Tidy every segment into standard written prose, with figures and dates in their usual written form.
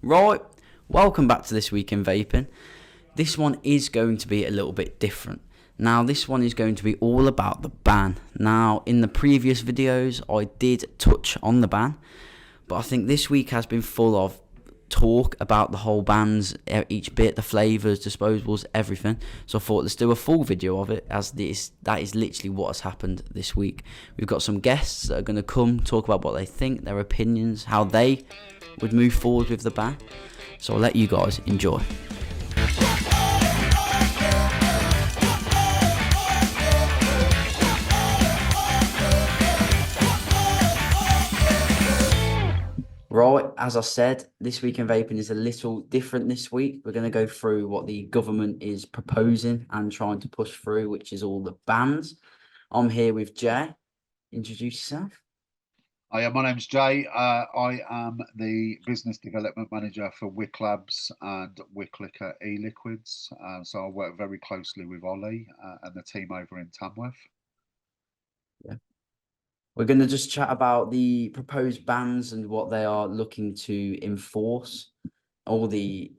Right, welcome back to This Week in Vaping. This one is going to be a little bit different. Now, this one is going to be all about the ban. Now, in the previous videos, I did touch on the ban, but I think this week has been full of talk about the whole bans, each bit, the flavours, disposables, everything. So I thought let's do a full video of it, as that is literally what has happened this week. We've got some guests that are going to come talk about what they think, their opinions, how they would move forward with the ban. So I'll let you guys enjoy. Right, as I said, This Week in Vaping is a little different this week. We're going to go through what the government is proposing and trying to push through, which is all the bans. I'm here with Jay. Introduce yourself. Hi, my name's Jay. I am the Business Development Manager for WICK Labs and WICK Liquor e-liquids. So I work very closely with Ollie and the team over in Tamworth. Yeah. We're going to just chat about the proposed bans and what they are looking to enforce. You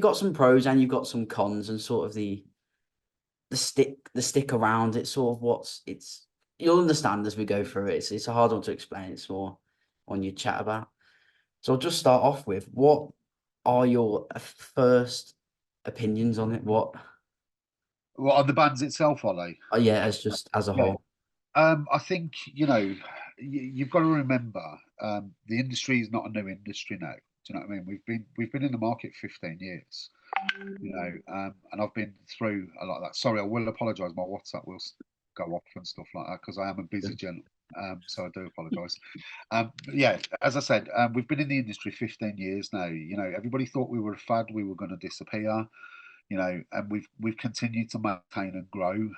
got some pros and you've got some cons, and sort of the stick around it, sort of you'll understand as we go through it. It's a hard one to explain. It's more on your chat about. So I'll just start off with, what are your first opinions on it? Well, on the bans itself, Ollie? Yeah, as a whole. I think, you've got to remember, the industry is not a new industry now. Do you know what I mean? We've been in the market 15 years, and I've been through a lot of that. Sorry, I will apologise. My WhatsApp will go off and stuff like that because I am a busy gentleman. So I do apologise. Yeah, as I said, we've been in the industry 15 years now. Everybody thought we were a fad, we were going to disappear. And we've continued to maintain and grow.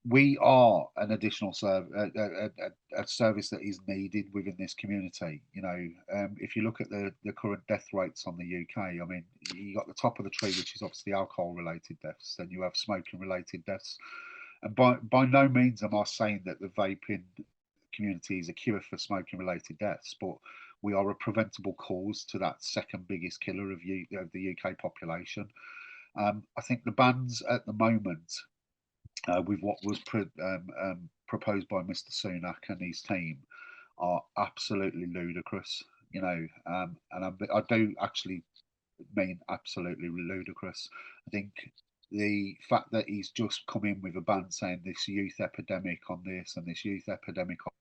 We are an additional a service that is needed within this community. If you look at the current death rates on the UK, I mean, you got the top of the tree, which is obviously alcohol-related deaths. Then you have smoking-related deaths, and by no means am I saying that the vaping community is a cure for smoking-related deaths, but we are a preventable cause to that second biggest killer of the UK population. I think the bans at the moment, with what was proposed by Mr. Sunak and his team, are absolutely ludicrous. And I do actually mean absolutely ludicrous. I think the fact that he's just come in with a ban saying this youth epidemic on this and this youth epidemic on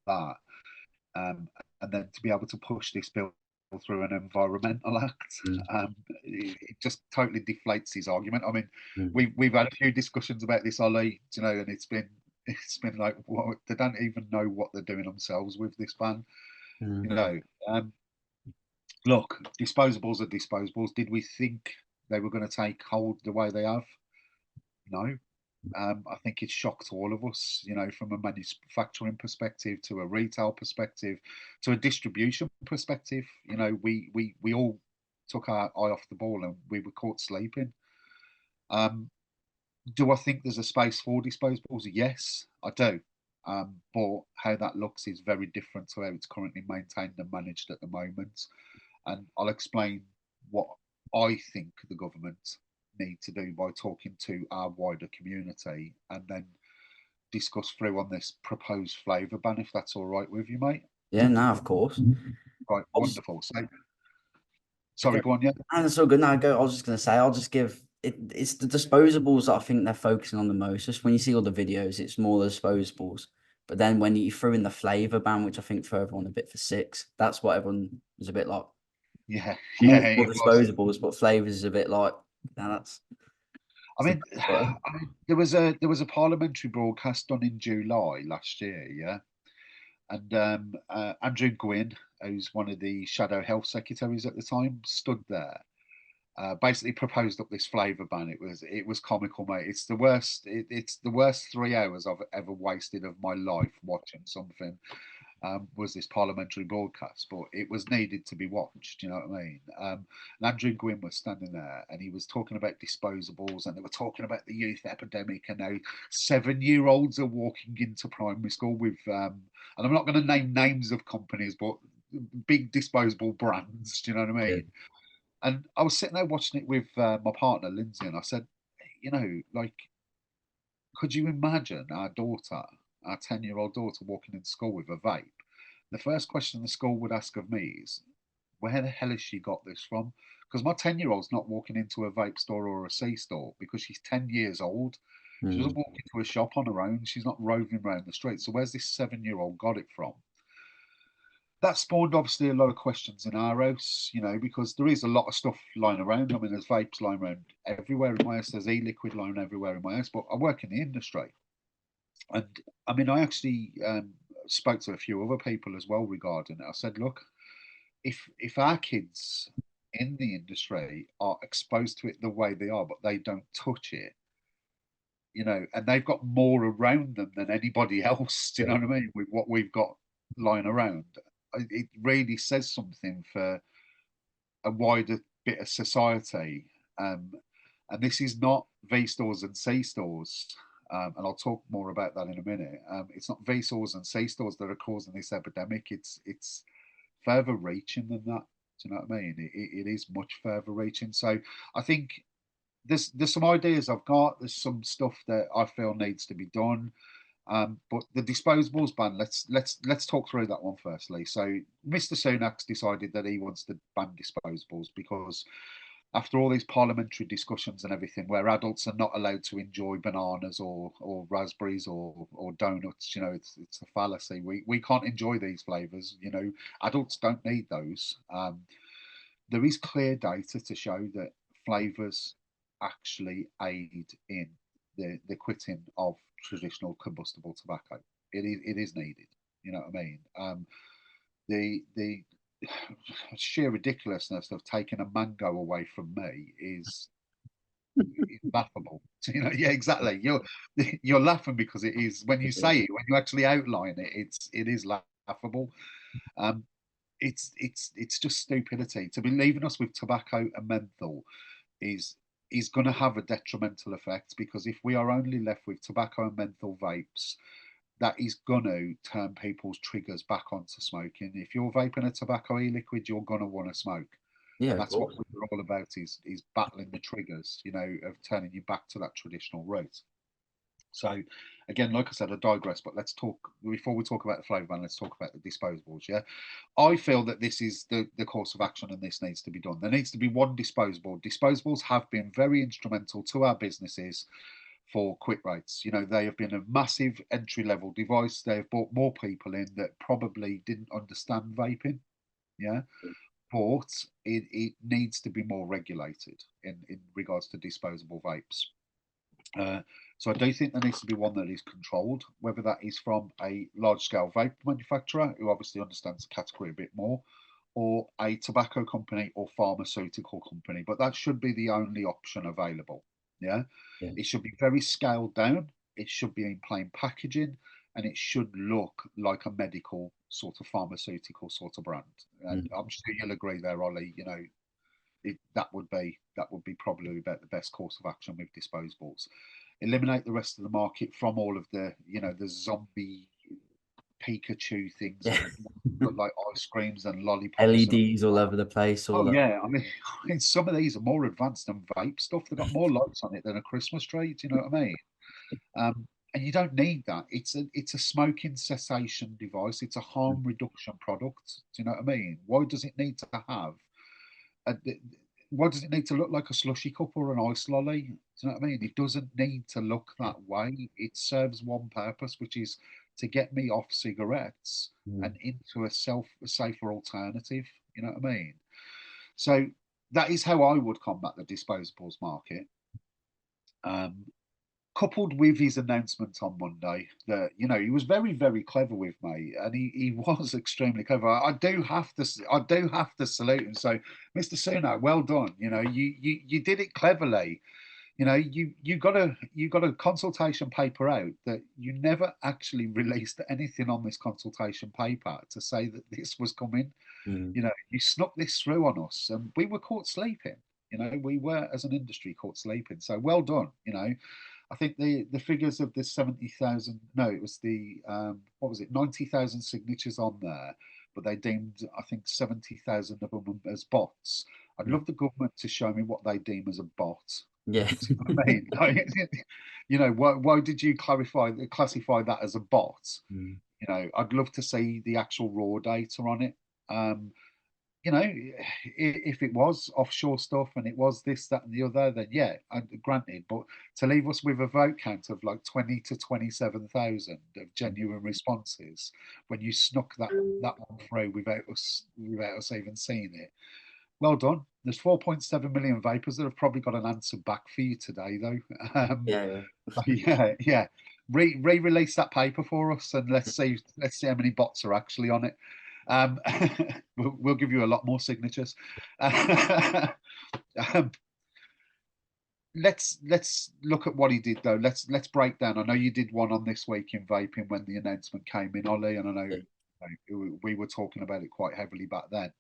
that, and then to be able to push this bill through an environmental act, it just totally deflates his argument. I mean, we've had a few discussions about this, Ollie, and it's been like, well, they don't even know what they're doing themselves with this ban. Look, disposables are disposables. Did we think they were going to take hold the way they have? No. I think it's shocked all of us, from a manufacturing perspective, to a retail perspective, to a distribution perspective. We all took our eye off the ball and we were caught sleeping. Do I think there's a space for disposables? Yes, I do. But how that looks is very different to how it's currently maintained and managed at the moment. And I'll explain what I think the government need to do by talking to our wider community, and then discuss through on this proposed flavour ban, if that's all right with you, mate. Yeah, no, of course. Right, wonderful. So, sorry, go on, yeah. And it's all good. Now I was just going to say, I'll just give it. It's the disposables that I think they're focusing on the most. Just when you see all the videos, it's more the disposables. But then when you threw in the flavour ban, which I think threw everyone a bit for six, that's what everyone was a bit like. Yeah, more disposables, but flavours is a bit like, that's. I mean, there was a parliamentary broadcast done in July last year, yeah, and Andrew Gwynn, who's one of the shadow health secretaries at the time, stood there, basically proposed up this flavour ban. It was comical, mate. It's the worst. It's the worst 3 hours I've ever wasted of my life watching something. Was this parliamentary broadcast, but it was needed to be watched. You know what I mean? And Andrew Gwynn was standing there, and he was talking about disposables, and they were talking about the youth epidemic, and how 7-year-olds are walking into primary school with. And I'm not going to name names of companies, but big disposable brands. Do you know what I Yeah. mean? And I was sitting there watching it with my partner Lindsay, and I said, like, could you imagine our daughter, our 10-year-old daughter, walking into school with a vape? The first question the school would ask of me is, where the hell has she got this from? Because my 10-year-old's not walking into a vape store or a C store because she's 10 years old. She doesn't Mm. walk into a shop on her own. She's not roving around the streets. So where's this 7-year-old got it from? That spawned obviously a lot of questions in our house, because there is a lot of stuff lying around. I mean, there's vapes lying around everywhere in my house. There's e-liquid lying everywhere in my house. But I work in the industry, and I mean, I actually spoke to a few other people as well regarding it. I said, look, if our kids in the industry are exposed to it the way they are, but they don't touch it, and they've got more around them than anybody else. Do you know what I mean? With what we've got lying around, it really says something for a wider bit of society. And this is not V stores and C stores. And I'll talk more about that in a minute. It's not V stores and C stores that are causing this epidemic. It's further reaching than that. Do you know what I mean? It is much further reaching. So I think there's some ideas I've got. There's some stuff that I feel needs to be done. But the disposables ban, let's talk through that one firstly. So Mr. Sunak's decided that he wants to ban disposables because after all these parliamentary discussions and everything, where adults are not allowed to enjoy bananas or raspberries or donuts, it's a fallacy. We can't enjoy these flavors. Adults don't need those. There is clear data to show that flavors actually aid in the quitting of traditional combustible tobacco. It is needed. You know what I mean? The sheer ridiculousness of taking a mango away from me is laughable. Yeah, exactly. You're laughing because it is when you say it, when you actually outline it, it is laughable. Um, it's just stupidity to be leaving us with tobacco and menthol is going to have a detrimental effect, because if we are only left with tobacco and menthol vapes, that is going to turn people's triggers back onto smoking. If you're vaping a tobacco e-liquid, you're going to want to smoke. Yeah, And of that's what course. we're all about, is battling the triggers, of turning you back to that traditional route. So, again, like I said, I digress, but let's talk, before we talk about the flavour ban, let's talk about the disposables, yeah? I feel that this is the course of action, and this needs to be done. There needs to be one disposable. Disposables have been very instrumental to our businesses for quit rates. They have been a massive entry level device. They have brought more people in that probably didn't understand vaping, yeah? But it needs to be more regulated in regards to disposable vapes. So I do think there needs to be one that is controlled, whether that is from a large-scale vape manufacturer who obviously understands the category a bit more, or a tobacco company or pharmaceutical company. But that should be the only option available. Yeah, Yeah. it should be very scaled down. It should be in plain packaging, and it should look like a medical sort of pharmaceutical sort of brand. And Mm. I'm sure you'll agree there, Ollie. That would be probably about the best course of action with disposables. Eliminate the rest of the market from all of the zombie Pikachu things Yeah. that look like ice creams and lollipops. And LEDs all over the place, all oh that. yeah, I mean, some of these are more advanced than vape stuff. They've got more lights on it than a Christmas tree. Do you know what I mean? And you don't need that. It's a smoking cessation device. It's a harm reduction product. Do you know what I mean? Why does it need to have a, why does it need to look like a slushy cup or an ice lolly? Do you know what I mean? It doesn't need to look that way. It serves one purpose, which is to get me off cigarettes Mm. and into a safer alternative. You know what I mean? So that is how I would combat the disposables market. Um, Coupled with his announcement on Monday that he was very very clever with me, and he was extremely clever. I do have to salute him. So, Mr. Sunak, well done. You did it cleverly. You got a consultation paper out that you never actually released anything on this consultation paper to say that this was coming. Mm. You snuck this through on us, and we were caught sleeping. We were, as an industry, caught sleeping. So well done. I think the figures of the 70,000, no, it was the what was it, 90,000 signatures on there but they deemed, I think, 70,000 of them as bots. I'd Mm. love the government to show me what they deem as a bot. Yeah. Do you know what I mean? Like, you know, why did you classify that as a bot? Mm. You know, I'd love to see the actual raw data on it. Um, you know, if it was offshore stuff and it was this, that, and the other, then yeah, granted. But to leave us with a vote count of like 20 to 27,000 of genuine responses when you snuck that one through without us even seeing it, well done. There's 4.7 million vapors that have probably got an answer back for you today, though. Yeah. Yeah, yeah. Re-release that paper for us, and let's see how many bots are actually on it. Um, we'll give you a lot more signatures. Um, let's look at what he did though. Let's break down. I know you did one on This Week in Vaping when the announcement came in, Ollie, and I know we were talking about it quite heavily back then.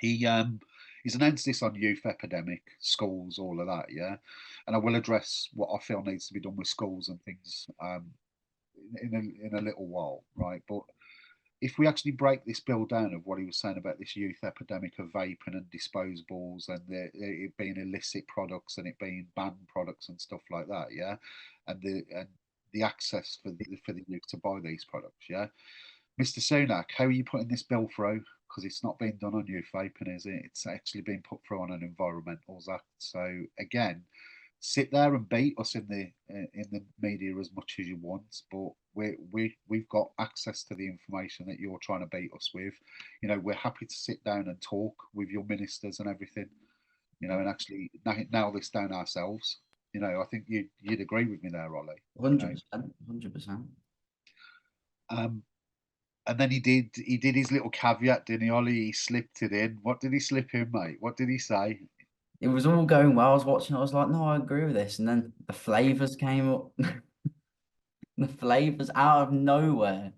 He's announced this on youth epidemic, schools, all of that, yeah. And I will address what I feel needs to be done with schools and things in a little while, right? But if we actually break this bill down of what he was saying about this youth epidemic of vaping and disposables and it being illicit products and it being banned products and stuff like that, yeah, and the access for the youth to buy these products, yeah. Mr. Sunak, how are you putting this bill through? Because it's not being done on youth vaping, is it? It's actually being put through on an environmentals act. So again, sit there and beat us in the media as much as you want, but we've got access to the information that you're trying to beat us with. You know, we're happy to sit down and talk with your ministers and everything. You know, and actually nail this down ourselves. You know, I think you'd agree with me there, Ollie. You know, 100%. 100%. um, and then he did his little caveat, didn't he, Ollie? He slipped it in. What did he slip in, mate? What did he say? It was all going well. I was watching. I was like, no, I agree with this. And then the flavors came up. The flavors out of nowhere.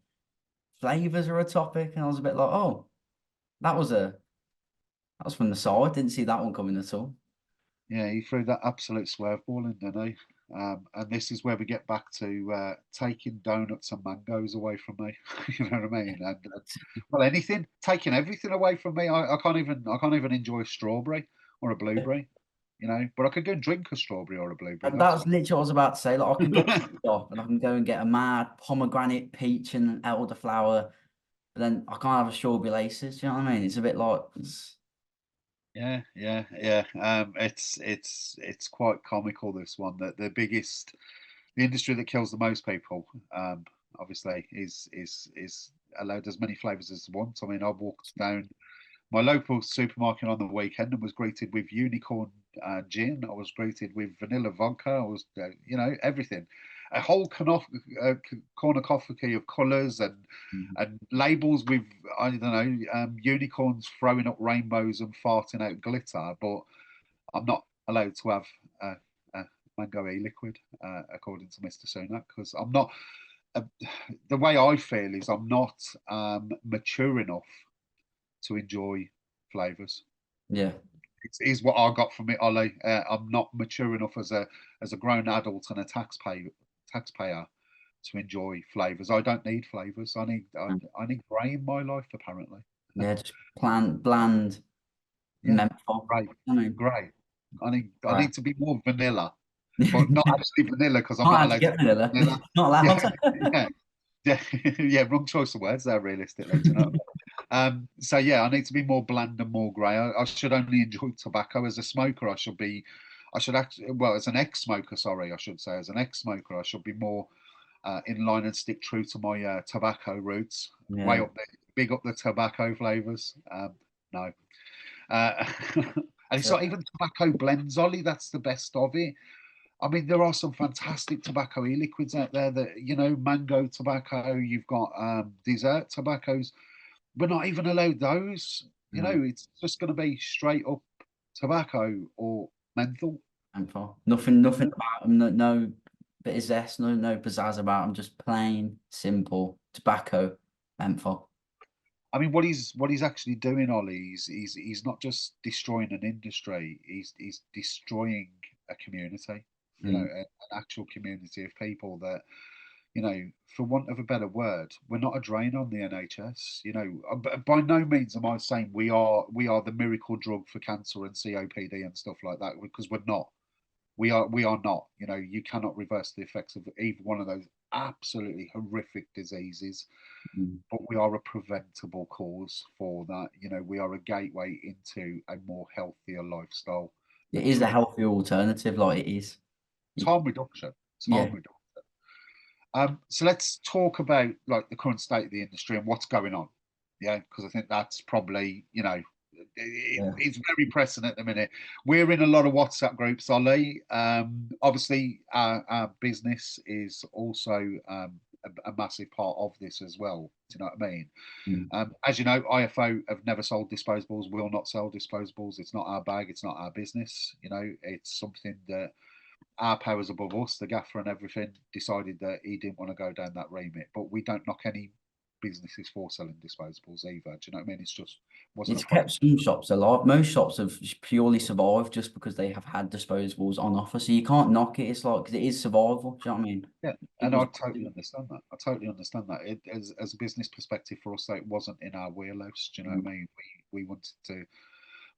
Flavors are a topic, and I was a bit like, oh, that was a that was from the side. Didn't see that one coming at all. Yeah, he threw that absolute swerve ball in, didn't he? And this is where we get back to taking donuts and mangoes away from me. You know what I mean? And well, anything, taking everything away from me. I can't even enjoy a strawberry or a blueberry. You know, but I could go and drink a strawberry or a blueberry. And That's that's literally what I was about to say. Like, I can go to the shop and I can go and get a mad pomegranate, peach, and an elderflower, but then I can't have a strawberry laces. Do you know what I mean? It's a bit like, yeah, yeah, yeah. It's quite comical, this one. That the industry that kills the most people, obviously, is allowed as many flavors as they want. I mean, I walked down my local supermarket on the weekend and was greeted with unicorn gin. I was greeted with vanilla vodka. I was, everything. A whole cornucopia of colours and labels with, I don't know, unicorns throwing up rainbows and farting out glitter. But I'm not allowed to have a mango e-liquid, according to Mr. Sunak, because I'm not. Uh, the way I feel is I'm not mature enough to enjoy flavors. yeah, Is what I got from it, Ollie. I'm not mature enough as a grown adult and a taxpayer to enjoy flavors. I don't need flavors. I need grey in my life, apparently. yeah, just bland Yeah, menthol. grey, I mean, grey. I right. need to be more vanilla, but not actually vanilla because I'm Can't not actually allowed to get have vanilla. vanilla. Not Yeah, allowed. yeah, yeah, yeah. Wrong choice of words there, realistically. Do you know what I mean? So yeah, I need to be more bland and more grey. I should only enjoy tobacco as a smoker. I should actually, well, as an ex-smoker, sorry, I should say, as an ex-smoker, I should be more in line and stick true to my tobacco roots. Way Yeah, up there, big up the tobacco flavours. No, and it's so not even tobacco blends, Ollie. That's the best of it. I mean, there are some fantastic tobacco e-liquids out there that, mango tobacco, you've got dessert tobaccos. We're not even allowed those. no It's just going to be straight up tobacco or menthol. menthol. Nothing about them. No, no bit of zest. No pizzazz about them. Just plain, simple tobacco, menthol. I mean, what he's actually doing, Ollie, he's not just destroying an industry. He's destroying a community. Mm. An actual community of people that you know, for want of a better word, we're not a drain on the NHS. You know, by no means am I saying we are the miracle drug for cancer and COPD and stuff like that, because we're not. We are not. You know, you cannot reverse the effects of either one of those absolutely horrific diseases, Mm. but we are a preventable cause for that. You know, we are a gateway into a more healthier lifestyle It that is a truly healthier alternative, like it is. harm reduction. It's harm Yeah, reduction. So let's talk about like the current state of the industry and what's going on. Yeah, because I think that's probably, you know, yeah, it's very pressing at the minute. We're in a lot of WhatsApp groups, Ollie. Obviously, our business is also a massive part of this as well. Do you know what I mean? mm. As you know, IFO have never sold disposables, will not sell disposables. It's not our bag, it's not our business. You know, it's something that our powers above us, the gaffer and everything, decided that he didn't want to go down that remit. But we don't knock any businesses for selling disposables either. Do you know what I mean? It's just wasn't a It's product. kept some shops alive. Most shops have purely survived just because they have had disposables on offer. So you can't knock it. It's like, because it is survival. Do you know what I mean? Yeah, and I People's, totally understand that. I totally understand that. As a business perspective for us, though, it wasn't in our wheelhouse. Do you know what I mean? We wanted to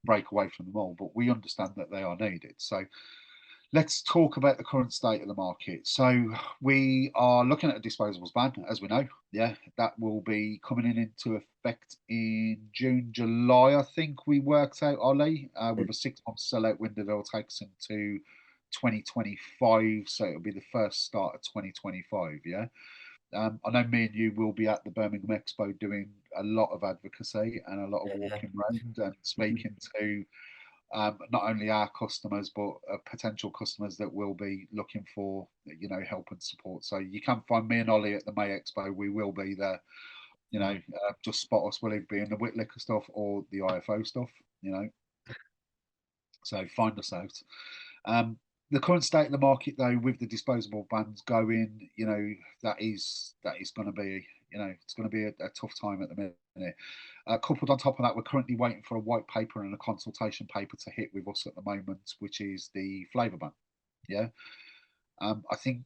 break away from them all, but we understand that they are needed. So let's talk about the current state of the market. So we are looking at a disposables ban, as we know. Yeah, that will be coming into effect in June, July. I think we worked out, Ollie, with a 6 month sellout window that'll take us into 2025. So it'll be the first start of 2025. Yeah. I know me and you will be at the Birmingham Expo doing a lot of advocacy and a lot of yeah. walking around and Mhm. speaking to not only our customers but potential customers that will be looking for, you know, help and support. So you can find me and Ollie at the May Expo. We will be there. You know, just spot us. We'll either be in the WICK stuff or the IFO stuff. You know, so find us out. Um, the current state of the market, though, with the disposable bans going, you know, that is going to be, you know, it's going to be a tough time at the minute. Coupled on top of that, we're currently waiting for a white paper and a consultation paper to hit with us at the moment, which is the flavour ban. Yeah, I think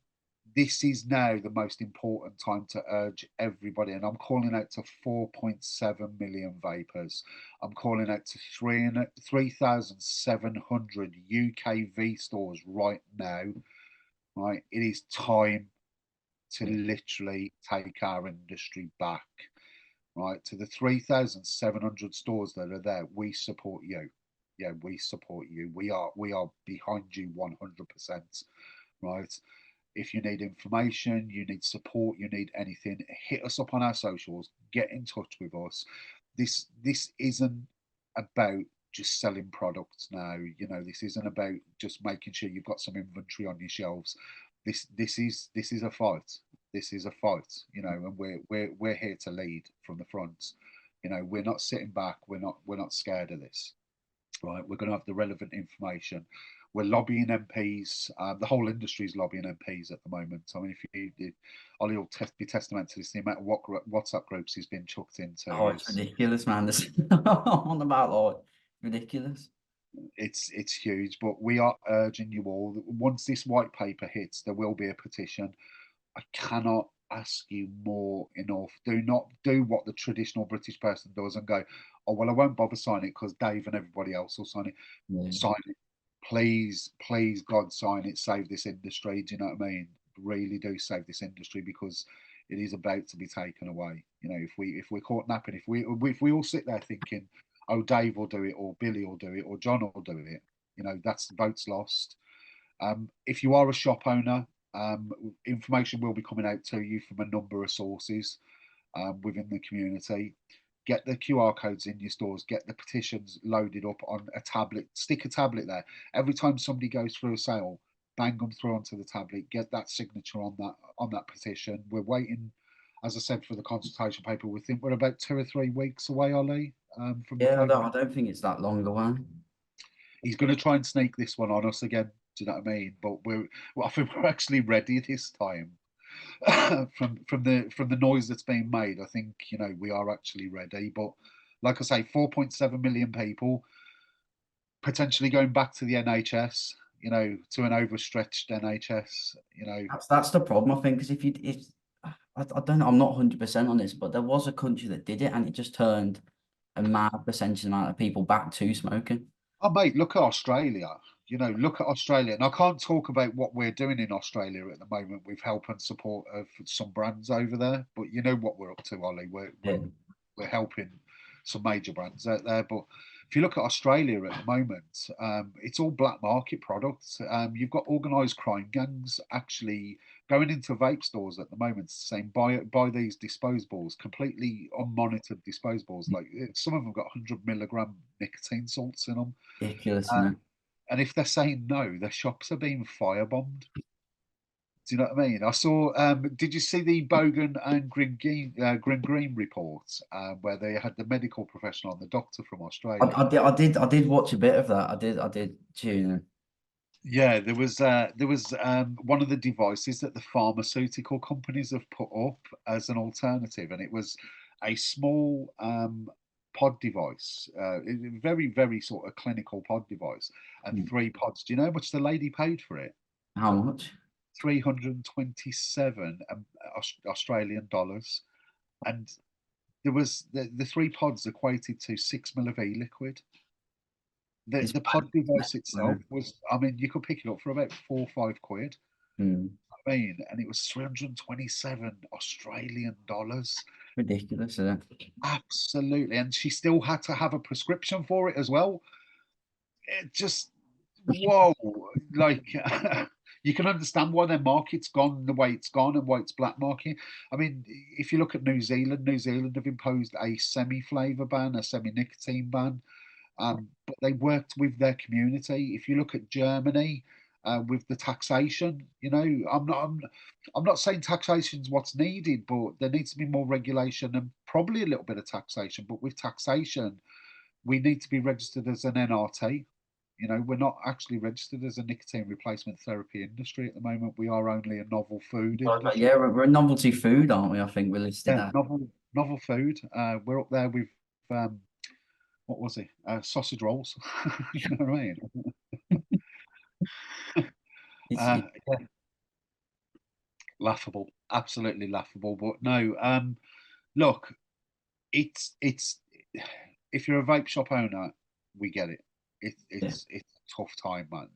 this is now the most important time to urge everybody, and I'm calling out to 4.7 million vapers. I'm calling out to 3,700 UKV stores right now. Right, it is time to Yeah. literally take our industry back. Right, to the 3,700 stores that are there, we support you. Yeah, we support you. We are behind you 100%. Right, if you need information, you need support, you need anything, hit us up on our socials, get in touch with us. This isn't about just selling products now. You know, this isn't about just making sure you've got some inventory on your shelves. This is a fight. This is a fight, you know, and we're here to lead from the front. You know, we're not sitting back, we're not scared of this. Right, we're going to have the relevant information. We're lobbying MPs. The whole industry is lobbying MPs at the moment. I mean, if Ollie will be testament to this, the amount of WhatsApp groups he's been chucked into Oh, it's is ridiculous, man. This on about like ridiculous. it's huge. But we are urging you all that once this white paper hits, there will be a petition. I cannot ask you more enough. Do not do what the traditional British person does and go, oh well, I won't bother signing it because Dave and everybody else will sign it. Yeah. Sign it, please, please, God, sign it. Save this industry. Do you know what I mean? Really do save this industry because it is about to be taken away. You know, if we're caught napping, if we all sit there thinking, oh, Dave will do it, or Billy will do it, or John will do it, you know, that's the boat's lost. If you are a shop owner, information will be coming out to you from a number of sources within the community. Get the QR codes in your stores, get the petitions loaded up on a tablet, stick a tablet there. Every time somebody goes through a sale, bang them through onto the tablet, get that signature on that petition. We're waiting, as I said, for the consultation paper. We think we're about 2 or 3 weeks away, Ollie, from the Yeah, paper. I don't think it's that long away. He's going to try and sneak this one on us again. Do you know what I mean? But I think we're actually ready this time. from the noise that's being made, I think, you know, we are actually ready. But like I say, 4.7 million people potentially going back to the NHS. You know, to an overstretched NHS. You know, That's the problem, I think, because if I don't know, I'm not 100% on this, but there was a country that did it and it just turned a mad percentage amount of people back to smoking. Oh, mate, look at Australia. Look at Australia. And I can't talk about what we're doing in Australia at the moment with help and support of some brands over there. But you know what we're up to, Ollie. Yeah. We're helping some major brands out there. But if you look at Australia at the moment, it's all black market products. You've got organised crime gangs actually going into vape stores at the moment saying buy these disposables, completely unmonitored disposables. Like some of them got 100 milligram nicotine salts in them. Ridiculous, Uh, isn't it? and if they're saying no, their shops are being firebombed. Do you know what I mean? I saw. Did you see the Bogan and Green Green report where they had the medical professional and the doctor from Australia? I did watch a bit of that. I did tune in. Yeah, there was one of the devices that the pharmaceutical companies have put up as an alternative, and it was a small pod device, very very sort of clinical pod device, and Mm. 3 pods. Do you know how much the lady paid for it? How much? 327 Australian dollars, and there was the 3 pods equated to 6 mil of e-liquid. The It's the mad, pod isn't device itself it? was, I mean, you could pick it up for about 4 or 5 quid. Mm. I mean, and it was 327 Australian dollars. Ridiculous, isn't it? Absolutely, and she still had to have a prescription for it as well. It just, whoa, like you can understand why their market's gone the way it's gone and why it's black market. I mean, if you look at New Zealand have imposed a semi-flavor ban, a semi-nicotine ban, but they worked with their community. If you look at Germany, with the taxation, I'm not saying taxation is what's needed, but there needs to be more regulation and probably a little bit of taxation. But with taxation, we need to be registered as an NRT. We're not actually registered as a nicotine replacement therapy industry at the moment. We are only a novel food Yeah, industry. we're a novelty food, aren't we? I think we're listed Yeah, at. novel food. We're up there with what was it? Sausage rolls. You know what I mean? It's Yeah, laughable, absolutely laughable. But no, look, it's if you're a vape shop owner, we get it. yeah. It's a tough time, man.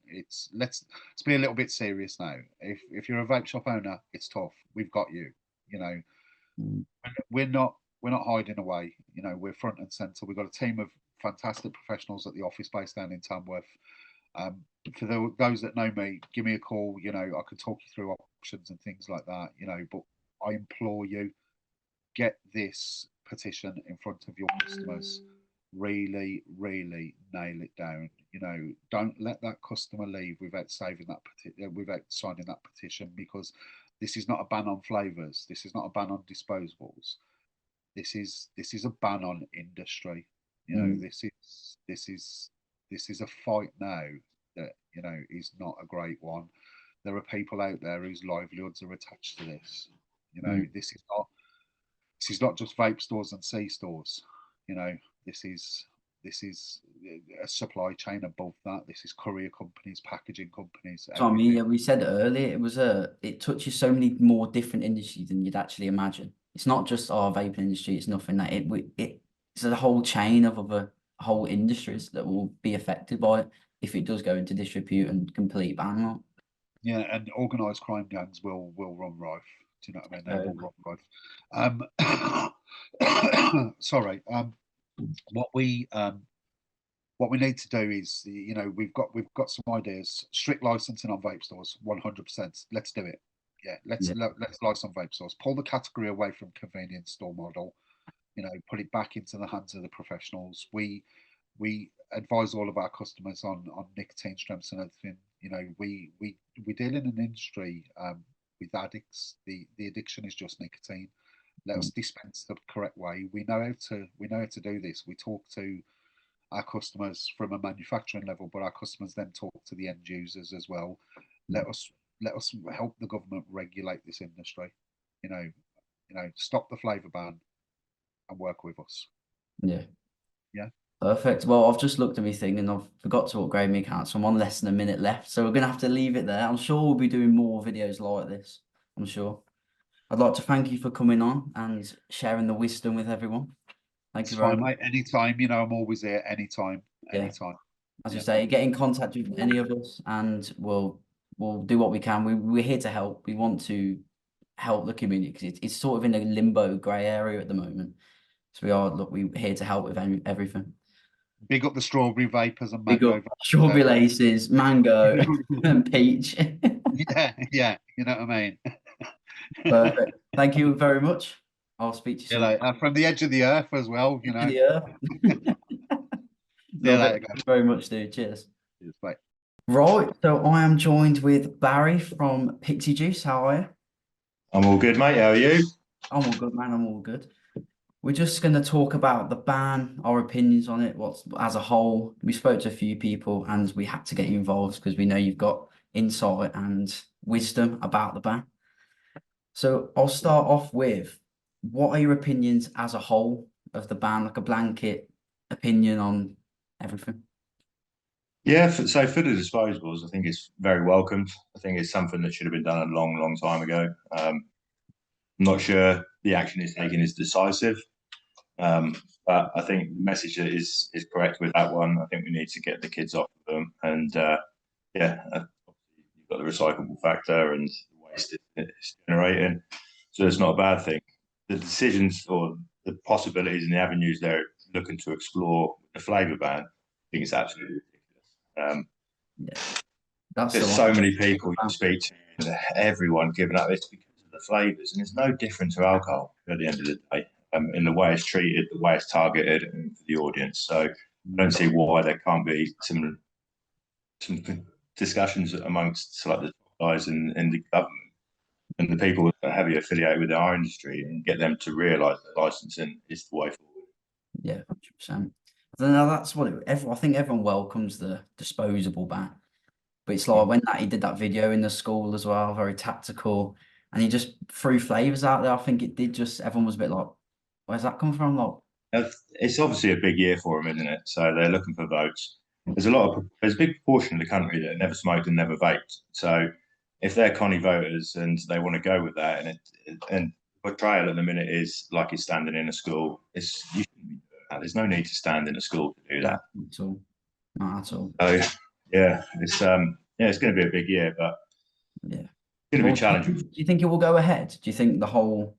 Let's be a little bit serious now. If you're a vape shop owner, it's tough. We've got you. You know, Mm. we're not hiding away. We're front and center. We've got a team of fantastic professionals at the office based down in Tamworth. For those that know me, give me a call. I can talk you through options and things like that. But I implore you, get this petition in front of your customers. Really, really nail it down. Don't let that customer leave without without signing that petition, because this is not a ban on flavors. This is not a ban on disposables. This is a ban on industry. Mm. This is a fight now that is not a great one. There are people out there whose livelihoods are attached to this. Mm. This is not just vape stores and C stores. You know, this is this is a supply chain above that. This is courier companies, packaging companies, So I mean, everything. yeah, we said earlier, it touches so many more different industries than you'd actually imagine. It's not just our vaping industry, it's nothing that it's a whole chain of other whole industries that will be affected by it if it does go into disrepute and complete ban. Yeah, and organised crime gangs will run rife. Do you know what I mean? They Like. will run rife. Sorry. What we um, what we need to do is, we've got some ideas. Strict licensing on vape stores, 100%. Let's do it. Yeah, Yeah. let's license vape stores. Pull the category away from convenience store model. Put it back into the hands of the professionals. We advise all of our customers on nicotine strengths and everything. We deal in an industry with addicts. The addiction is just nicotine. Let us Mm. dispense the correct way. We know how to do this. We talk to our customers from a manufacturing level, but our customers then talk to the end users as well. Let us let us help the government regulate this industry. Stop the flavour ban and work with us. Yeah. Yeah. Perfect. Well, I've just looked at my thing and I've forgot to upgrade my account, so I'm on less than a minute left. So we're gonna have to leave it there. I'm sure we'll be doing more videos like this. I'm sure. I'd like to thank you for coming on and sharing the wisdom with everyone. Thank It's you very fine, much. mate. Anytime, you know, I'm always here. Anytime, Yeah, anytime. as you Yeah. say, get in contact with any of us, and we'll do what we can. We're here to help. We want to help the community because it's sort of in a limbo grey area at the moment. So we're here to help with everything. Big up the strawberry vapors and Big mango up strawberry laces, mango, and peach. Yeah, yeah. You know what I mean? Perfect. Thank you very much. I'll speak to you You soon. know, from the edge of the earth as well, you To know. the earth. See you Love it. later, Thank guys. you very much, dude. Cheers. Cheers, bye. Right, so I am joined with Barry from Pixie Juice. How are you? I'm all good, mate. How are you? I'm all good, man. I'm all good. We're just going to talk about the ban, our opinions on it, what's as a whole. We spoke to a few people and we had to get you involved because we know you've got insight and wisdom about the ban. So I'll start off with, what are your opinions as a whole of the ban, like a blanket opinion on everything? Yeah, so for the disposables, I think it's very welcomed. I think it's something that should have been done a long, long time ago. I'm not sure the action it's taken is decisive, but I think the message is correct with that one. I think we need to get the kids off of them, and you've got the recyclable factor and the waste it's generating, so it's not a bad thing. The decisions or the possibilities and the avenues they're looking to explore the flavour ban, I think it's absolutely ridiculous. Yeah, that's the There's one. so many people you speak to, and everyone giving up this because of the flavours, and it's no different to alcohol at the end of the day. In the way it's treated, the way it's targeted, and for the audience. So I don't see why there can't be some discussions amongst like the guys in the government and the people that are heavily affiliated with our industry, and get them to realise that licensing is the way forward. Yeah, 100%. I don't know, that's what I think everyone welcomes the disposable ban. But it's like when he did that video in the school as well, very tactical, and he just threw flavors out there. I think it did just, everyone was a bit like, where's that come from? Like, It's obviously a big year for them, isn't it? So they're looking for votes. There's a big proportion of the country that never smoked and never vaped. So if they're Connie voters and they want to go with that, and portrayal at the minute is like he's standing in a school, you shouldn't be doing that. There's no need to stand in a school to do no, that. at all. Not at all. So it's going to be a big year, but Yeah. it's going to Well, be challenging. do you think it will go ahead? Do you think or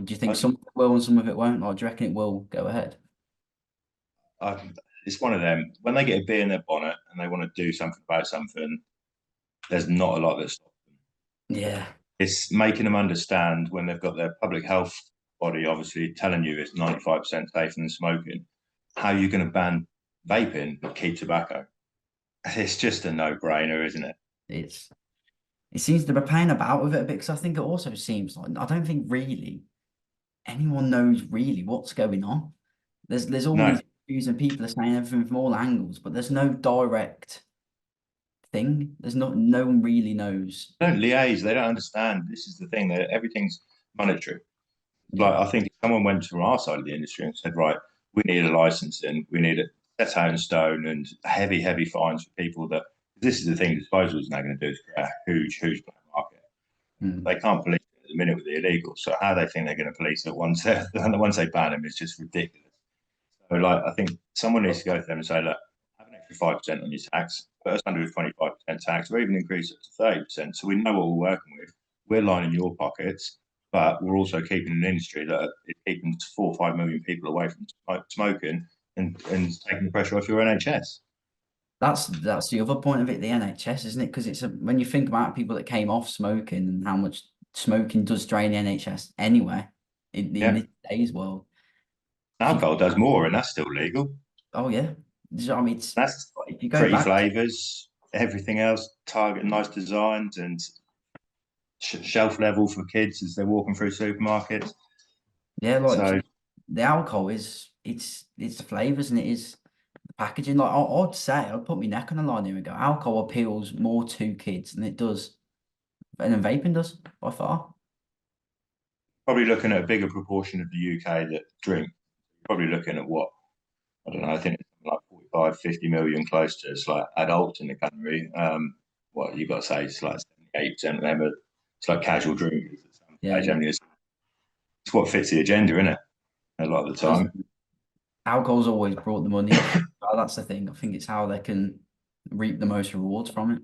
do you think some of it will and some of it won't? Or do you reckon it will go ahead? It's one of them. When they get a bee in their bonnet and they want to do something about something, there's not a lot that stops them. Yeah. It's making them understand when they've got their public health body obviously telling you it's 95% safer than smoking, how you're going to ban vaping but keep tobacco. It's just a no-brainer, isn't it? It seems to be playing about with it a bit because I think it also seems like I don't think really anyone knows really what's going on. There's all No, these views and people are saying everything from all angles, but there's no direct thing. No one really knows. they don't liaise. They don't understand. This is the thing. That everything's monetary. Like Yeah. I think if someone went to our side of the industry and said, right, we need a licensing, we need it set out in stone and heavy, heavy fines for people that this is the thing disposal is now going to do is create a huge black market. Mm. They can't police it at the minute with the illegal. So how they think they're going to police it once they ban them is just ridiculous. So like I think someone needs to go to them and say, look, have an extra 5% on your tax, put us under a 25% tax, or even increase it to 30%. So we know what we're working with. We're lining your pockets, but we're also keeping an industry that is keeping 4 or 5 million people away from smoking and taking the pressure off your NHS. That's the other point of it, the NHS, isn't it? Because when you think about people that came off smoking and how much smoking does drain the NHS anyway, in Yeah. this today's world. Alcohol does more, and that's still legal. Oh yeah. I mean, That's if you go pretty back, flavours, everything else, target nice designs and shelf level for kids as they're walking through supermarkets. yeah, like So the alcohol it's the flavors and it is the packaging. Like I'd say, I'd put my neck on the line here and go, alcohol appeals more to kids than it does, and then vaping does by far. probably looking at a bigger proportion of the UK that drink. Probably looking at what, I don't know, I think it's like 45, 50 million close to it's like adults in the country. What you got to say, it's like 78% of them are, it's like casual drinkers. Yeah, It's what fits the agenda, isn't it? A lot of the time. alcohol's always brought the money. Well, that's the thing. I think it's how they can reap the most rewards from it.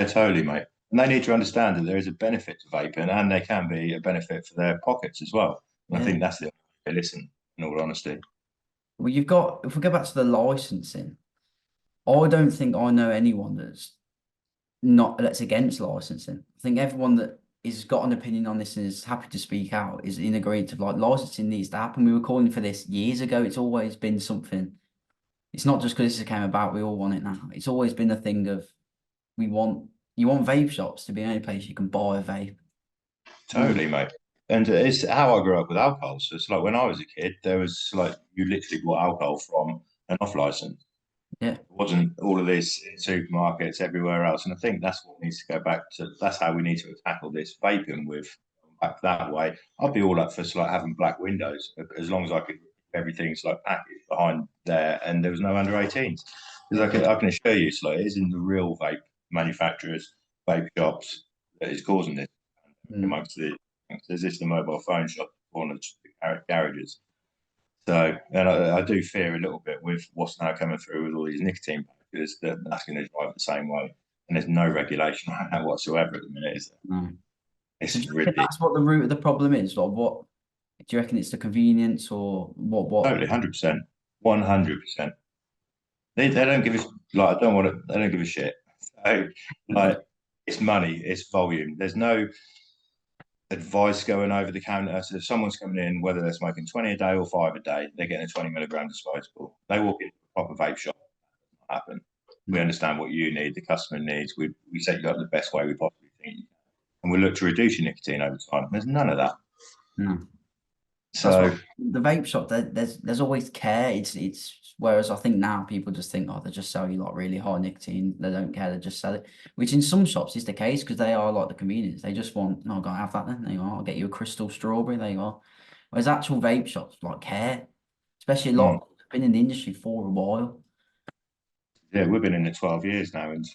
Yeah, totally, mate. And they need to understand that there is a benefit to vaping, and they can be a benefit for their pockets as well. And I Yeah. think that's the way they listen. In all honesty, Well, you've got, if we go back to the licensing, I don't think I know anyone that's against licensing. I think everyone that is got an opinion on this and is happy to speak out is in agreement of like licensing needs to happen. We were calling for this years ago. It's always been something. It's not just because this came about, we all want it now. It's always been a thing of you want vape shops to be the only place you can buy a vape. totally, mate. And it's how I grew up with alcohol. So it's like when I was a kid, there was like you literally bought alcohol from an off license. Yeah. It wasn't all of this in supermarkets everywhere else. And I think that's what needs to go back to. That's how we need to tackle this vaping with back that way. I'd be all up for like having black windows as long as I could. Everything's like packaged behind there, and there was no under 18s. Because I can assure you, it's like it is in the real vape manufacturers, vape shops that is causing this amongst the. There's this the mobile phone shop on the garages. So, and I do fear a little bit with what's now coming through with all these nicotine packets that that's going to drive the same way. And there's no regulation on that whatsoever at the minute, is there? No. It's So do you reckon ridiculous. that's what the root of the problem is? Like, what do you reckon it's the convenience or what? What? Totally, 100%, 100%. They don't give a like. I don't want to. They don't give a shit. So, like, it's money, it's volume. There's no advice going over the counter. So if someone's coming in, whether they're smoking 20 a day or 5 a day, they're getting a 20 milligram disposable. They walk into a proper vape shop. Happen. We understand what you need, the customer needs. We set you up the best way we possibly think you can. And we look to reduce your nicotine over time. There's none of that. No. So The vape shop, there's always care. It's whereas I think now people just think, oh, they just sell you like really high nicotine. They don't care. They just sell it, which in some shops is the case because they are like the convenience. They just want, no, go have that then. There you are. I'll get you a crystal strawberry. There you are. Whereas actual vape shops like care, especially a lot been in the industry for a while. yeah, we've been in it 12 years now, and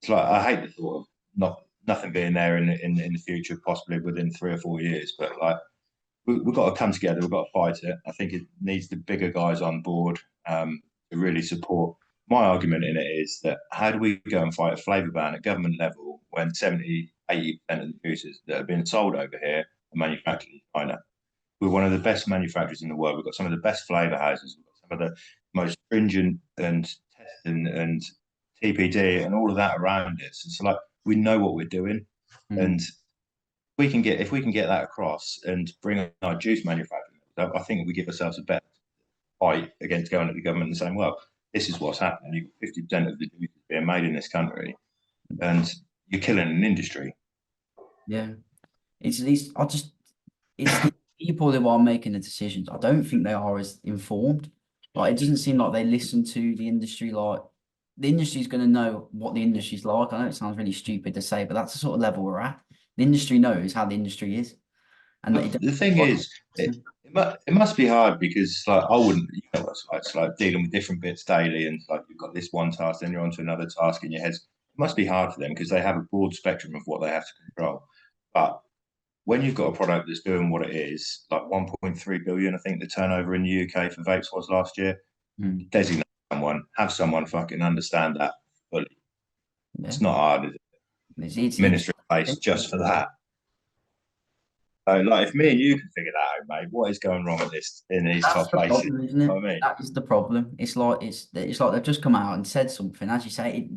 it's like I hate the thought of nothing being there in the future, possibly within 3 or 4 years. But like we've got to come together. We've got to fight it. I think it needs the bigger guys on board to really support. My argument in it is that how do we go and fight a flavour ban at government level when 70, 80% of the juices that have been sold over here are manufactured in China? We're one of the best manufacturers in the world. We've got some of the best flavour houses. We've got some of the most stringent and testing and TPD and all of that around it. So it's like we know what we're doing, and if we can get that across and bring our juice manufacturing up, I think we give ourselves a better fight against going at the government and saying, well, this is what's happening. You've got 50% of the juice being made in this country, and you're killing an industry. Yeah, it's these. It's the people who are making the decisions. I don't think they are as informed. Like it doesn't seem like they listen to the industry. Like the industry's going to know what the industry's like. I know it sounds really stupid to say, but that's the sort of level we're at. The industry knows how the industry is, and The thing is, it must be hard because like I wouldn't, you know, it's like dealing with different bits daily, and like you've got this one task, then you're onto another task in your head. It must be hard for them because they have a broad spectrum of what they have to control. But when you've got a product that's doing what it is, like 1.3 billion, I think the turnover in the UK for vapes was last year, designate someone, have someone fucking understand that fully. Yeah. It's not hard, is it? It's Ministry place just for that. So, like, if me and you can figure that out, mate, what is going wrong with this in these top places? Problem, isn't it? You know what I mean? That is the problem. It's like they've just come out and said something. As you say,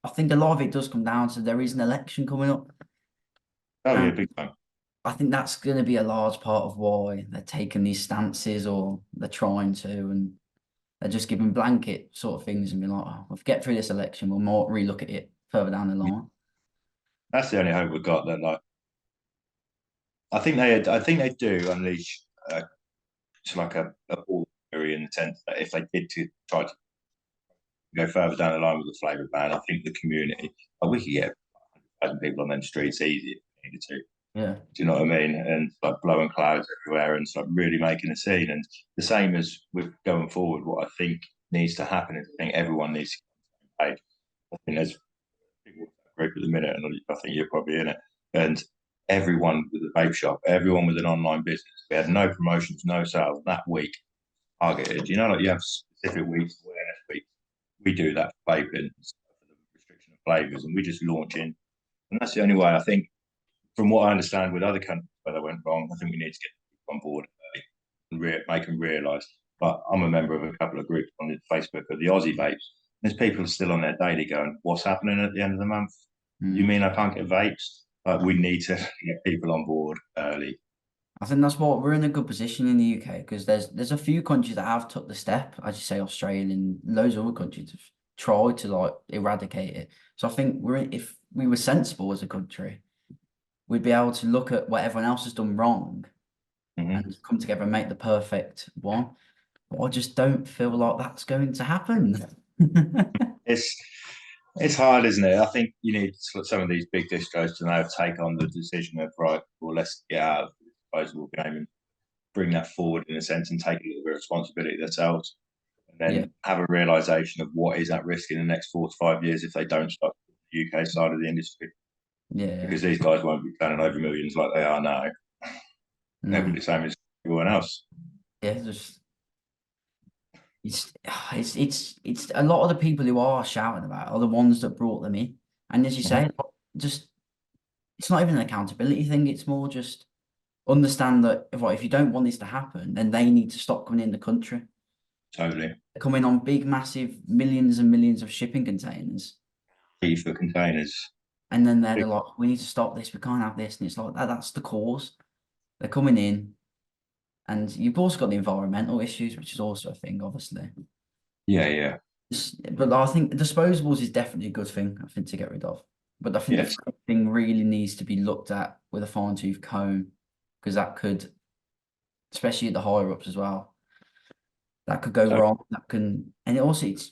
I think a lot of it does come down to there is an election coming up. Oh yeah, big time. I think that's going to be a large part of why they're taking these stances or they're trying to, and they're just giving blanket sort of things and be like, oh, we'll get through this election, we'll more relook at it further down the line. That's the only hope we've got. That like, I think they do unleash it's like a ball theory in the sense that if they did to try to go further down the line with the flavour ban, I think the community, we could get 100,000 people on them streets easy if we needed to. Yeah. Do you know what I mean? And like blowing clouds everywhere and like really making a scene. And the same as with going forward, what I think needs to happen is I think everyone needs to get on the same page. I think there's people in that group at the minute, and I think you're probably in it. And everyone with a vape shop, everyone with an online business. We had no promotions, no sales that week targeted. You know, like you have specific weeks, awareness weeks. We do that for vaping, for the restriction of flavors, and we just launch in. And that's the only way, I think, from what I understand with other countries where they went wrong, I think we need to get people on board and make them realise. But I'm a member of a couple of groups on Facebook of the Aussie vapes. There's people still on their daily going, what's happening at the end of the month? You mean I can't get vapes? Like, we need to get people on board early. I think that's what we're in a good position in the UK, because there's a few countries that have took the step, as you say, Australia and loads of other countries have tried to like eradicate it. So I think if we were sensible as a country, we'd be able to look at what everyone else has done wrong and come together and make the perfect one. But I just don't feel like that's going to happen. It's hard, isn't it? I think you need some of these big distros to now take on the decision of, right, well, let's get out of the disposable game and bring that forward in a sense and take a little bit of responsibility themselves, and then have a realization of what is at risk in the next 4 to 5 years if they don't stop the UK side of the industry. Yeah, because these guys won't be turning over millions like they are now. They'll be the same as everyone else. Yeah, it's a lot of the people who are shouting about it are the ones that brought them in. And as you say, just it's not even an accountability thing. It's more just understand that if you don't want this to happen, then they need to stop coming in the country. Totally. They're coming on big, massive, millions and millions of shipping containers. For containers. And then they're like, we need to stop this. We can't have this. And it's like, that's the cause. They're coming in. And you've also got the environmental issues, which is also a thing, obviously. Yeah. But I think disposables is definitely a good thing, I think, to get rid of. But I think the thing really needs to be looked at with a fine-tooth comb, because that could, especially at the higher ups as well, that could go wrong. And it's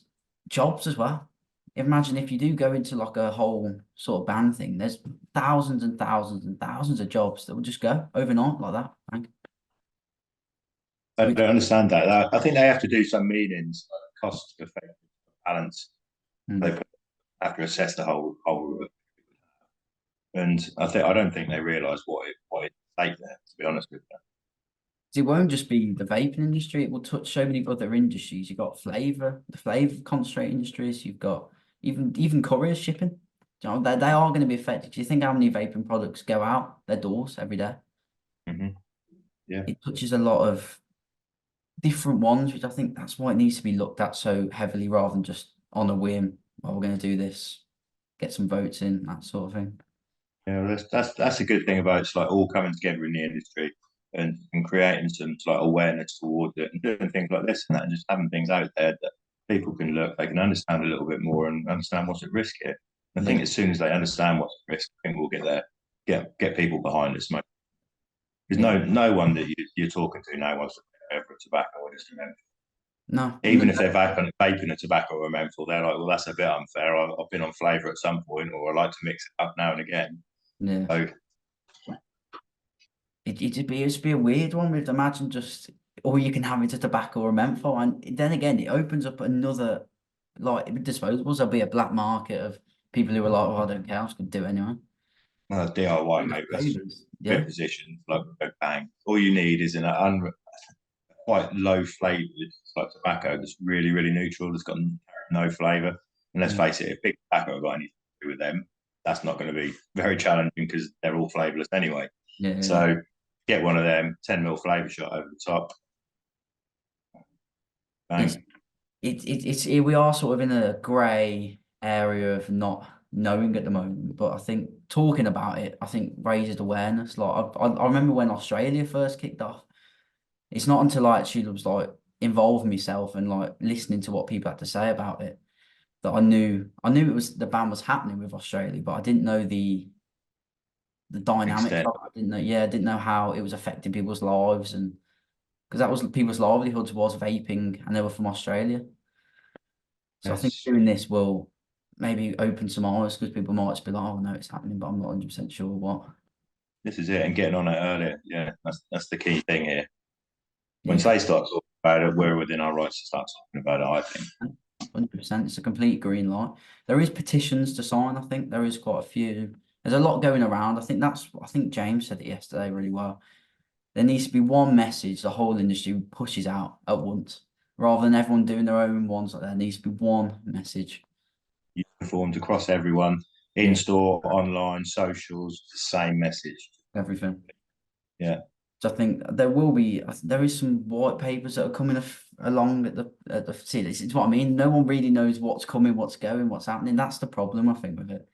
jobs as well. Imagine if you do go into like a whole sort of ban thing, there's thousands and thousands and thousands of jobs that will just go overnight like that. I don't understand that. I think they have to do some meetings, like cost effective balance. They have to assess the whole. And I don't think they realise what it's like there, to be honest with you. It won't just be the vaping industry, it will touch so many other industries. You've got the flavor concentrate industries, you've got even courier shipping. You know, they are going to be affected. Do you think how many vaping products go out their doors every day? Yeah. It touches a lot of different ones, which I think that's why it needs to be looked at so heavily rather than just on a whim. Well, we're going to do this, get some votes in, that sort of thing. Yeah, that's a good thing about it's like all coming together in the industry and creating some like awareness towards it and doing things like this and that, and just having things out there that people can look, they can understand a little bit more and understand what's at risk here. I think as soon as they understand what's at risk, I think we'll get there, get people behind us. Because no one that you're talking to now wants to pay for tobacco or just a menthol. No. Even if they're vaping a tobacco or a menthol, they're like, well, that's a bit unfair. I've been on flavour at some point, or I like to mix it up now and again. Yeah. So, it'd be a weird one. We'd imagine just all you can have is a tobacco or a menthol, and then again, it opens up another like disposables. There'll be a black market of people who are like, "Oh, I don't care, I just gonna do it anyway." DIY, mate. That's good position. Like bang. All you need is quite low flavoured like tobacco that's really, really neutral. That's got no flavour. And let's face it, if big tobacco got anything to do with them, that's not going to be very challenging because they're all flavourless anyway. So get one of them, 10 ml flavour shot over the top. Bang. It's we are sort of in a grey area of not knowing at the moment, but I think talking about it, I think raises awareness. Like I remember when Australia first kicked off. It's not until I actually was like involving myself and like listening to what people had to say about it that I knew it was the ban was happening with Australia, but I didn't know the dynamics of it. I didn't know how it was affecting people's lives, and because that was people's livelihoods was vaping and they were from Australia. So I think doing this will maybe open some eyes because people might just be like, oh no, it's happening, but I'm not 100% sure what. This is it, and getting on it earlier. Yeah, that's the key thing here. Once they start talking about it, we're within our rights to start talking about it, I think. 100%. It's a complete green light. There is petitions to sign, I think. There is quite a few. there's a lot going around. I think James said it yesterday really well. There needs to be one message the whole industry pushes out at once, rather than everyone doing their own ones. Like there needs to be one message. Uniformed across everyone, in store, online, socials, the same message. Everything. Yeah. So I think there is some white papers that are coming along at the see, this is what I mean. No one really knows what's coming, what's going, what's happening. That's the problem, I think, with it.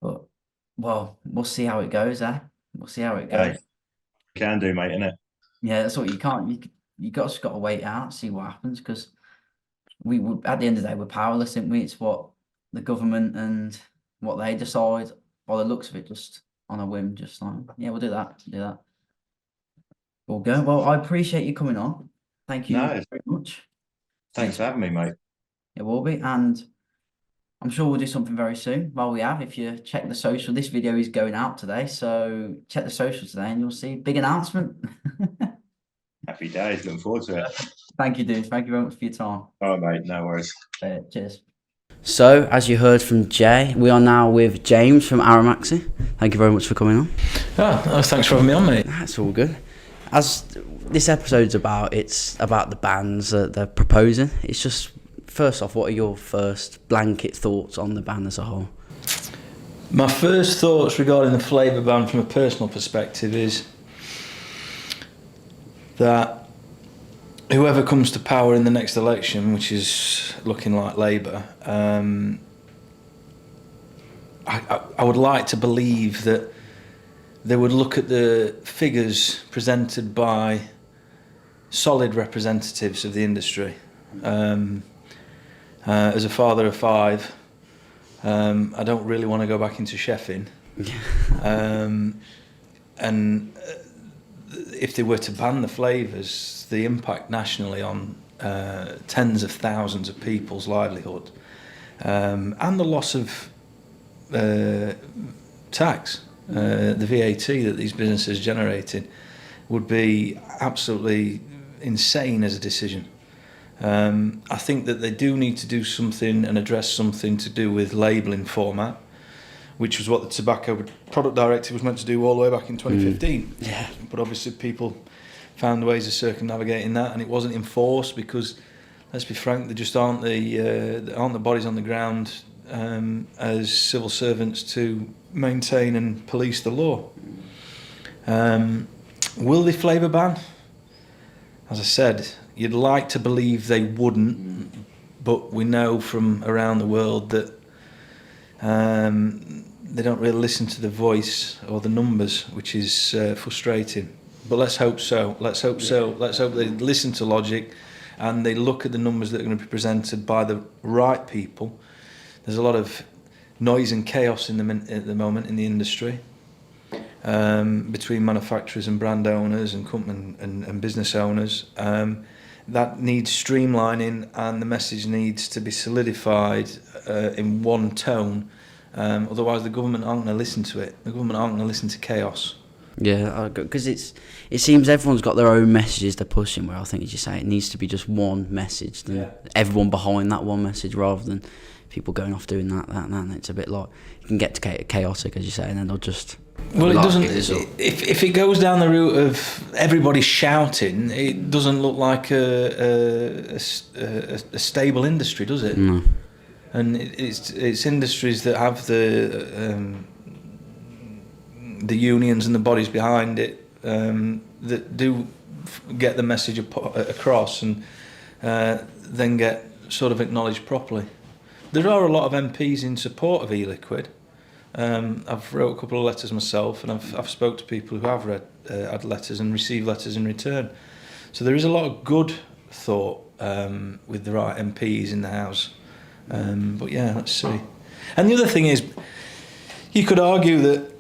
But well, we'll see how it goes, eh? We'll see how it goes. Can do, mate, innit? Yeah, that's what you can't. You just got to wait out, see what happens, because we at the end of the day we're powerless, aren't we? It's what the government and what they decide. By the looks of it, just on a whim, just like yeah, we'll do that. We'll go. Well, I appreciate you coming on. Thank you very much. Thanks for having me, mate. It will be, and I'm sure we'll do something very soon. Well, we have. If you check the social, this video is going out today, so check the social today, and you'll see big announcement. Happy days. Looking forward to it. Thank you, dude. Thank you very much for your time. All right, mate. No worries. Cheers. So, as you heard from Jay, we are now with James from AROMAXY. Thank you very much for coming on. Thanks for having me on, mate. That's all good. As this episode's about, it's about the bans that they're proposing. It's just, first off, what are your first blanket thoughts on the ban as a whole? My first thoughts regarding the flavour ban from a personal perspective is that whoever comes to power in the next election, which is looking like Labour, I would like to believe that they would look at the figures presented by solid representatives of the industry. As a father of 5, I don't really want to go back into chefing. And if they were to ban the flavours, the impact nationally on tens of thousands of people's livelihood, and the loss of tax, the VAT that these businesses generated, would be absolutely insane as a decision. I think that they do need to do something and address something to do with labelling format, which was what the Tobacco Product Directive was meant to do all the way back in 2015. Yeah. But obviously people found ways of circumnavigating that, and it wasn't enforced because, let's be frank, there just aren't the bodies on the ground as civil servants to maintain and police the law. Will they flavour ban? As I said, you'd like to believe they wouldn't, but we know from around the world that they don't really listen to the voice or the numbers, which is frustrating. But let's hope so. Let's hope they listen to logic and they look at the numbers that are going to be presented by the right people. There's a lot of noise and chaos at the moment in the industry, between manufacturers and brand owners and company and business owners. That needs streamlining, and the message needs to be solidified in one tone. Otherwise, the government aren't going to listen to it. The government aren't going to listen to chaos. Yeah, because it seems everyone's got their own messages they're pushing. Where I think, as you say, it needs to be just one message, everyone behind that one message, rather than people going off doing that. And it's a bit like you can get to chaotic, as you say, and then they'll just. Well, it doesn't. If it goes down the route of everybody shouting, it doesn't look like a stable industry, does it? No. And it's industries that have the unions and the bodies behind it that do get the message across and then get sort of acknowledged properly. There are a lot of MPs in support of e-liquid. I've wrote a couple of letters myself, and I've spoke to people who have had letters and received letters in return. So there is a lot of good thought with the right MPs in the House. But yeah, let's see. And the other thing is, you could argue that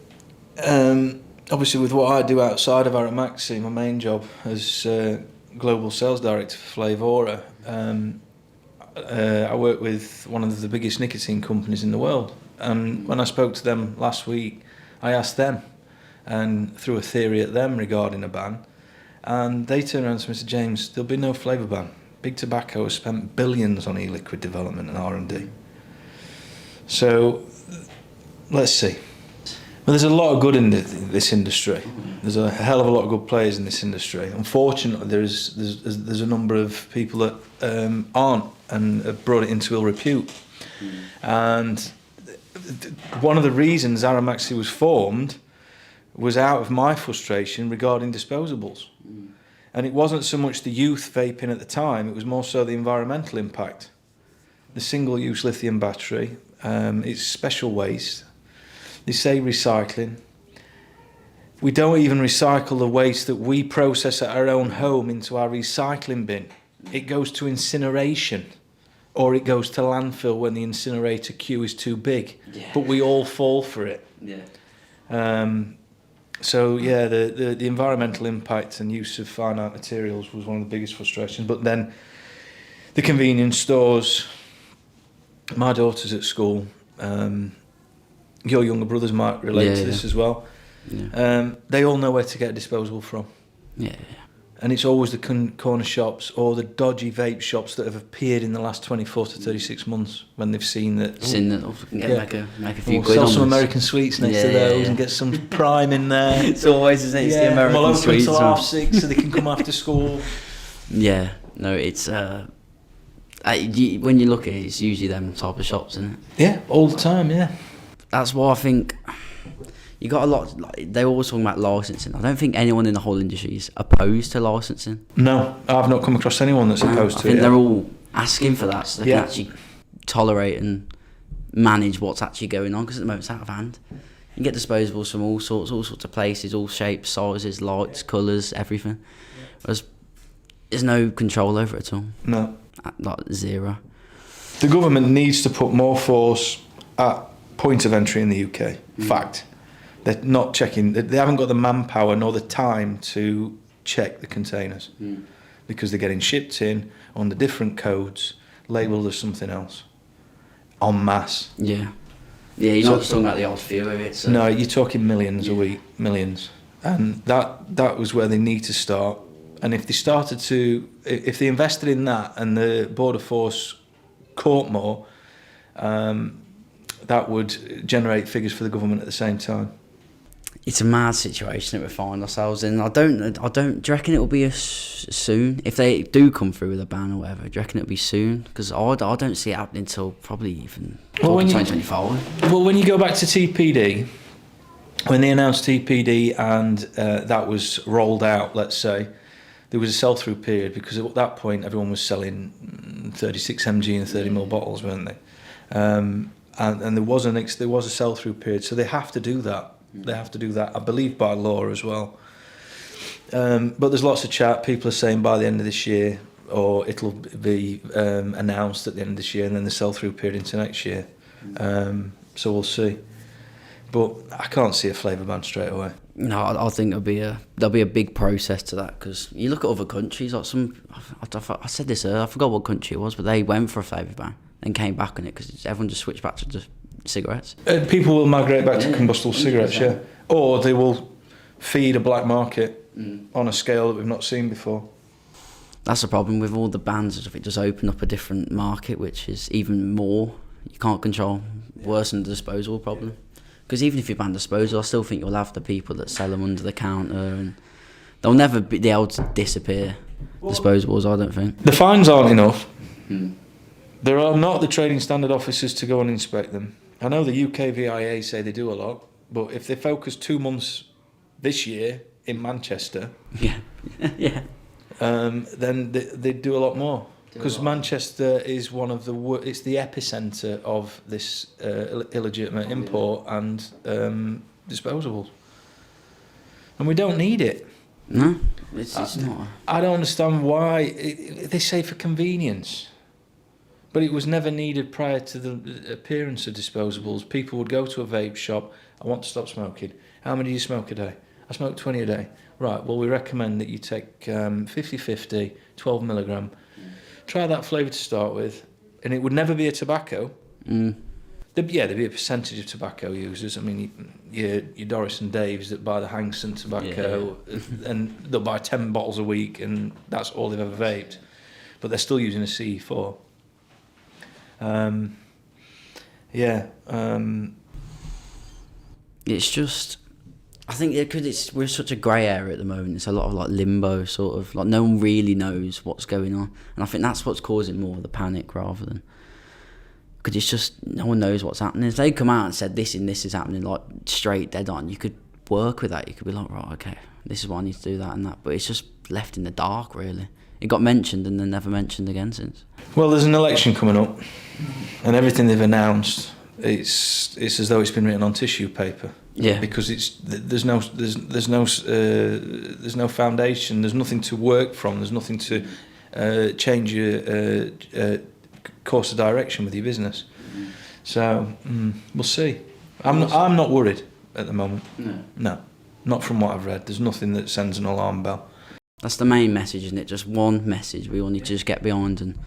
obviously with what I do outside of AROMAXY, my main job as Global Sales Director for Flavora, I work with one of the biggest nicotine companies in the world. And when I spoke to them last week, I asked them and threw a theory at them regarding a ban. And they turned around to me and said, James, there'll be no flavour ban. Big Tobacco has spent billions on e-liquid development and R&D. So let's see. Well, there's a lot of good in this industry. There's a hell of a lot of good players in this industry. Unfortunately, there's a number of people that aren't and have brought it into ill repute. And one of the reasons AROMAXY was formed was out of my frustration regarding disposables. And it wasn't so much the youth vaping at the time, it was more so the environmental impact. The single-use lithium battery, it's special waste. They say recycling. We don't even recycle the waste that we process at our own home into our recycling bin. It goes to incineration, or it goes to landfill when the incinerator queue is too big. Yeah. But we all fall for it. Yeah. So yeah, the environmental impact and use of finite materials was one of the biggest frustrations. But then the convenience stores, my daughter's at school. Your younger brothers might relate to this as well. Yeah. They all know where to get a disposable from. Yeah. And it's always the corner shops or the dodgy vape shops that have appeared in the last 24 to 36 months when they've seen that. Make a few quid on some American sweets next to those and get some prime in there. It's always the American sweets. We'll open till 6:30 so they can come after school. Yeah, no, it's when you look at it, it's usually them type of shops, isn't it? Yeah, all the time. Yeah. That's why I think you got a lot. Like, they're always talking about licensing. I don't think anyone in the whole industry is opposed to licensing. No, I've not come across anyone that's opposed to it. I think they're all asking for that, so they can actually tolerate and manage what's actually going on. Because at the moment it's out of hand. You can get disposables from all sorts of places, all shapes, sizes, lights, colours, everything. Whereas there's no control over it at all. No, like zero. The government needs to put more force at point of entry in the UK. Fact. They're not checking. They haven't got the manpower nor the time to check the containers because they're getting shipped in under different codes, labelled as something else, en masse. Yeah, you're not just talking about the odd few of it. So. No, you're talking millions a week, millions, and that was where they need to start. And if they invested in that and the border force caught more, that would generate figures for the government at the same time. It's a mad situation that we find ourselves in. I don't. Do you reckon it will be soon? If they do come through with a ban or whatever, do you reckon it'll be soon? Because I don't see it happening until probably even 2025. Well, when you go back to TPD, when they announced TPD and that was rolled out, let's say, there was a sell-through period because at that point everyone was selling 36 mg and 30ml bottles, weren't they? And there was a sell-through period, so they have to do that. They have to do that, I believe, by law as well. But there's lots of chat. People are saying by the end of this year, or it'll be announced at the end of this year, and then the sell-through period into next year. So we'll see. But I can't see a flavour ban straight away. No, I think there'll be a big process to that because you look at other countries. Like I said this earlier, I forgot what country it was, but they went for a flavour ban and came back on it because everyone just switched back to just cigarettes. People will migrate back to combustible cigarettes, or they will feed a black market on a scale that we've not seen before. That's the problem with all the bans. If it just open up a different market, which is even more you can't control, worse than the disposable problem. Because even if you ban disposal, I still think you'll have the people that sell them under the counter, and they'll never be able to disappear. Disposables, I don't think. The fines aren't enough. There are not the trading standard officers to go and inspect them. I know the UK VIA say they do a lot, but if they focus 2 months this year in Manchester, then they do a lot more. Because Manchester is one of it's the epicentre of this illegitimate import and disposables. And we don't need it. No, it's not. I don't understand why. They say for convenience. But it was never needed prior to the appearance of disposables. People would go to a vape shop. I want to stop smoking. How many do you smoke a day? I smoke 20 a day. Right, well, we recommend that you take 50-50, 12 milligram. Try that flavour to start with. And it would never be a tobacco. There'd be a percentage of tobacco users. I mean, your Doris and Daves that buy the Hangson tobacco and they'll buy 10 bottles a week and that's all they've ever vaped. But they're still using a CE4. it's just, I think we're such a grey area at the moment. It's a lot of like limbo, sort of like no one really knows what's going on, and I think that's what's causing more of the panic rather than, because it's just no one knows what's happening. If they come out and said this and this is happening, like straight dead on, you could work with that. You could be like, right, okay, this is why I need to do that and that. But it's just left in the dark, really. It got mentioned and then never mentioned again since. Well, there's an election coming up, and everything they've announced, it's as though it's been written on tissue paper. Yeah. Because there's no foundation. There's nothing to work from. There's nothing to change your course of direction with your business. So we'll see. I'm not worried at the moment. No, not from what I've read. There's nothing that sends an alarm bell. That's the main message, isn't it? Just one message we all need to just get behind, and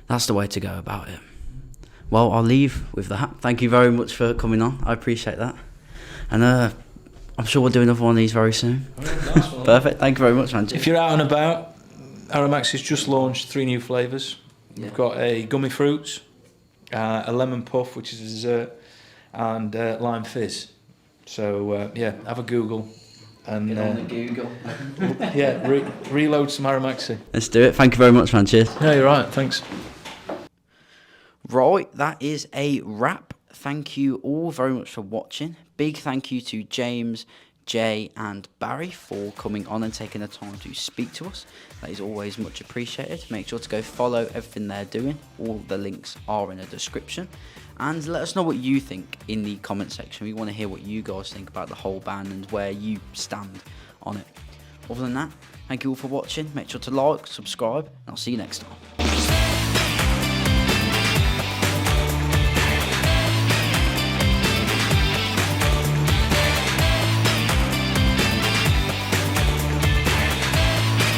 that's the way to go about it. Well, I'll leave with that. Thank you very much for coming on. I appreciate that. And I'm sure we'll do another one of these very soon. Nice one. Perfect. Thank you very much, man. If you're out and about, AROMAXY's just launched 3 new flavours. Yeah. We've got a gummy fruits, a lemon puff, which is a dessert, and lime fizz. So have a Google. And Google. reload some AROMAXY. Let's do it. Thank you very much, man. Cheers. Yeah, you're right. Thanks. Right, that is a wrap. Thank you all very much for watching. Big thank you to James, Jay and Barry for coming on and taking the time to speak to us. That is always much appreciated. Make sure to go follow everything they're doing. All the links are in the description. And let us know what you think in the comment section. We want to hear what you guys think about the whole ban and where you stand on it. Other than that, thank you all for watching. Make sure to like, subscribe, and I'll see you next time.